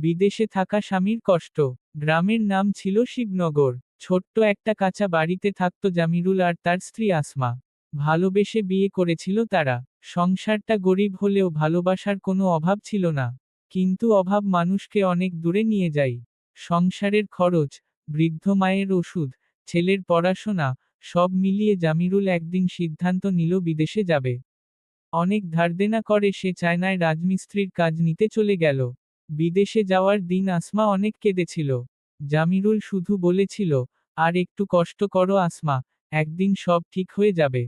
বিদেশে থাকা স্বামীর কষ্ট। গ্রামের নাম ছিল শিবনগর। ছোট্ট একটা কাঁচা বাড়িতে থাকত জামিরুল আর তার স্ত্রী আসমা। ভালোবেসে বিয়ে করেছিল তারা। সংসারটা গরিব হলেও ভালোবাসার কোনো অভাব ছিল না। কিন্তু অভাব মানুষকে অনেক দূরে নিয়ে যায়। সংসারের খরচ, বৃদ্ধ মায়ের ওষুধ, ছেলের পড়াশোনা, সব মিলিয়ে জামিরুল একদিন সিদ্ধান্ত নিল বিদেশে যাবে। অনেক ধারদেনা করে সে চায়নায় রাজমিস্ত্রির কাজ নিতে চলে গেল। বিদেশে যাওয়ার দিন আসমা অনেক কেঁদেছিল। জামিরুল শুধু বলেছিল, আর একটু কষ্ট করো আসমা, একদিন সব ঠিক হয়ে যাবে।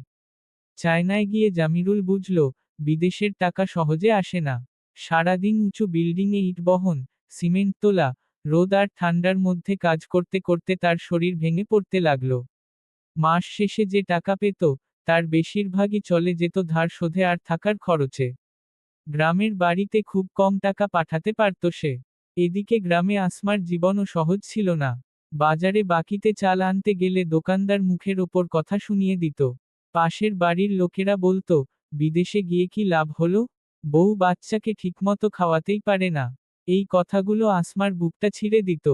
চায়নায় গিয়ে জামিরুল বুঝল, বিদেশের টাকা সহজে আসে না। সারাদিন উঁচু বিল্ডিংয়ে ইট বহন, সিমেন্ট তোলা, রোদ আর ঠান্ডার মধ্যে কাজ করতে করতে তার শরীর ভেঙে পড়তে লাগল। মাস শেষে যে টাকা পেত, তার বেশিরভাগই চলে যেত ধার শোধে আর থাকার খরচে। গ্রামের বাড়িতে খুব কম টাকা পাঠাতে পারত সে। এদিকে গ্রামে আসমার জীবনও সহজ ছিল না। বাজারে বাকিতে চাল আনতে গেলে দোকানদার মুখের ওপর কথা শুনিয়ে দিত। পাশের বাড়ির লোকেরা বলতো, বিদেশে গিয়ে কি লাভ হলো? বউ বাচ্চাকে ঠিকমতো খাওয়াতেই পারে না। এই কথাগুলো আসমার বুকটা ছিঁড়ে দিত।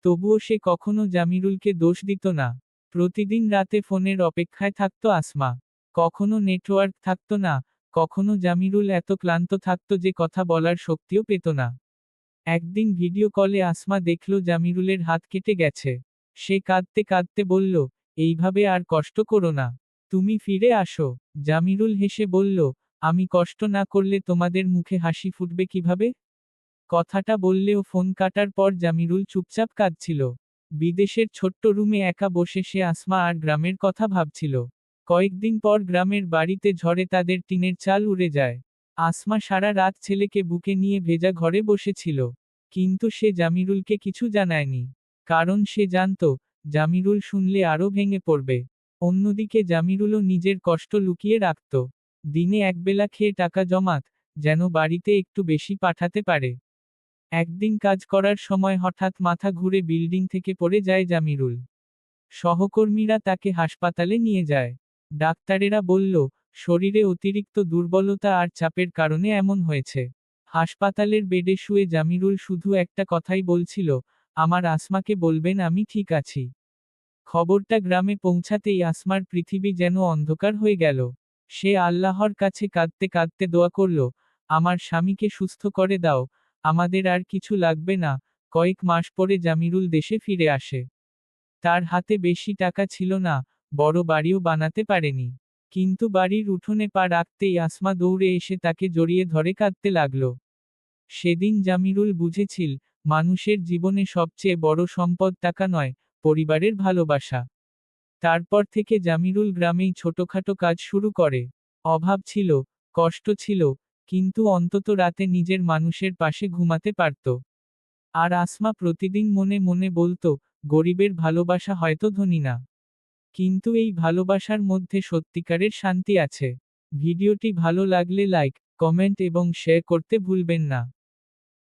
তবুও সে কখনো জামিরুলকে দোষ দিত না। প্রতিদিন রাতে ফোনের অপেক্ষায় থাকত আসমা। কখনো নেটওয়ার্ক থাকত না, কখনো জামিরুল এত ক্লান্ত থাকত যে কথা বলার শক্তিও পেত না। একদিন ভিডিও কলে আসমা দেখল জামিরুলের হাত কেটে গেছে। সে কাঁদতে কাঁদতে বলল, এইভাবে আর কষ্ট করো না। তুমি ফিরে আসো। জামিরুল হেসে বলল, আমি কষ্ট না করলে তোমাদের মুখে হাসি ফুটবে কিভাবে? কথাটা বললেও ফোন কাটার পর জামিরুল চুপচাপ কাঁদছিল। বিদেশের ছোট্ট রুমে একা বসে সে আসমা আর গ্রামের কথা ভাবছিল। কয়েকদিন পর গ্রামের বাড়িতে ঝড়ে তাদের টিনের চাল উড়ে যায়। আসমা সারা রাত ছেলেকে বুকে নিয়ে ভেজা ঘরে বসেছিল। কিন্তু সে জামিরুলকে কিছু জানায়নি। কারণ সে জানত, জামিরুল শুনলে আরও ভেঙে পড়বে। অন্যদিকে জামিরুলও নিজের কষ্ট লুকিয়ে রাখত। দিনে একবেলা খেয়ে টাকা জমাত, যেন বাড়িতে একটু বেশি পাঠাতে পারে। একদিন কাজ করার সময় হঠাৎ মাথা ঘুরে বিল্ডিং থেকে পড়ে যায় জামিরুল। সহকর্মীরা তাকে হাসপাতালে নিয়ে যায়। ডাক্তারেরা বলল, শরীরে অতিরিক্ত দুর্বলতা আর চাপের কারণে এমন হয়েছে। হাসপাতালের বেডে শুয়ে জামিরুল শুধু একটা কথাই বলছিল, আমার আসমাকে বলবেন আমি ঠিক আছি। খবরটা গ্রামে পৌঁছাতেই আসমার পৃথিবী যেন অন্ধকার হয়ে গেল। সে আল্লাহর কাছে কাঁদতে কাঁদতে দোয়া করল, আমার স্বামীকে সুস্থ করে দাও, আমাদের আর কিছু লাগবে না। কয়েক মাস পরে জামিরুল দেশে ফিরে আসে। তার হাতে বেশি টাকা ছিল না, বড় বাড়িও বানাতে পারেনি। কিন্তু বাড়ির উঠোনে পা রাখতেই আসমা দৌড়ে এসে তাকে জড়িয়ে ধরে কাঁদতে লাগল। সেদিন জামিরুল বুঝেছিল, মানুষের জীবনে সবচেয়ে বড় সম্পদ টাকা নয়, পরিবারের ভালোবাসা। তারপর থেকে জামিরুল গ্রামেই ছোটখাটো কাজ শুরু করে। অভাব ছিল, কষ্ট ছিল, কিন্তু অন্তত রাতে নিজের মানুষের পাশে ঘুমাতে পারত। আর আসমা প্রতিদিন মনে মনে বলতো, গরিবের ভালোবাসা হয়তো ধনী না, কিন্তু এই ভালোবাসার মধ্যে সত্যিকারের শান্তি আছে। ভিডিওটি ভালো লাগলে লাইক, কমেন্ট এবং শেয়ার করতে ভুলবেন না।